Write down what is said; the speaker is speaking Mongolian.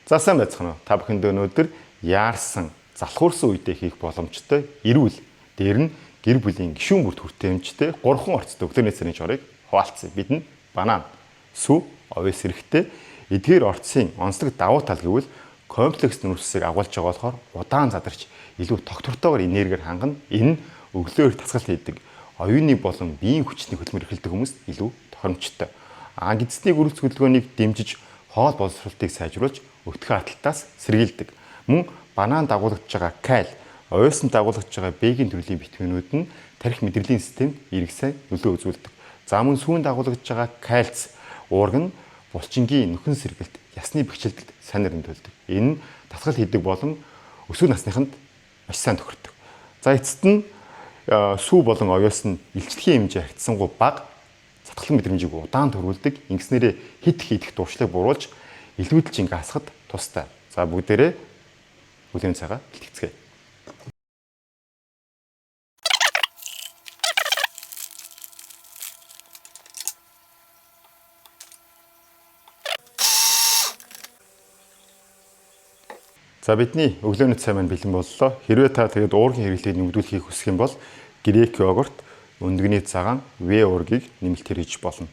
За сайн байцгаана уу? Та бүхэнд өнөөдөр яарсан, залхуурсан үедээ хийх боломжтой эрүүл, дээр нь гэр бүлийн гишүүн бүрт хүртээмжтэй 3 орцтой өглөөний царийн чорыг хуваалцъя. Бид нь банан, сүв, овес эрэхтэй эдгээр орцын онцлог давуу тал гэвэл комплекс нүүрсийг агуулж байгаа болохоор удаан задарч илүү тогтвортойгоор энергиэр хангана. Энэ нь өглөөр тасгалт хийдэг оюуны болон биеийн хүчний хөдөлмөр эрхэлдэг хүмүүст илүү тохиромжтой. Гидсний гөрөлц хөдөлгөөнийг дэмжиж хоол боловсролтыг сайжруулж өтгөх хаталтаас сэргийлдэг. Мөн банан дагуулж байгаа каль, овеснд дагуулж байгаа бегийн төрлийн витаминууд нь тарих мэдрэлийн системд эрг сайн нөлөө үзүүлдэг. За мөн сүүн дагуулж байгаа кальц уурга нь булчингийн нөхөн сэргэлт, ясны бэхжилтэд сайн нэрмдүүлдэг. Энэ нь тасгал хийдэг болон өсвөр насныханд маш сайн тохирдог. За эцэст нь сүү болон овес нь илчлэгийн хэмжээ хягтсангуй бага, сатгалан мэдрэмжийг удаан төрүүлдэг. Ингэснээрээ хит хийдэх дуршлыг буруулж илүүдэлж ингаасахад тустай. За бүгдээрээ өглөөний цагаа бэлтгэцгээе. За бидний өглөөний цай маань бэлэн боллоо. Хэрвээ та тэгээд уургийн хэрэглээг нэмэгдүүлэхийг хүсэх юм бол грек йогурт, өндөгний цагаан, V ургийг нэмэлт хийж болно.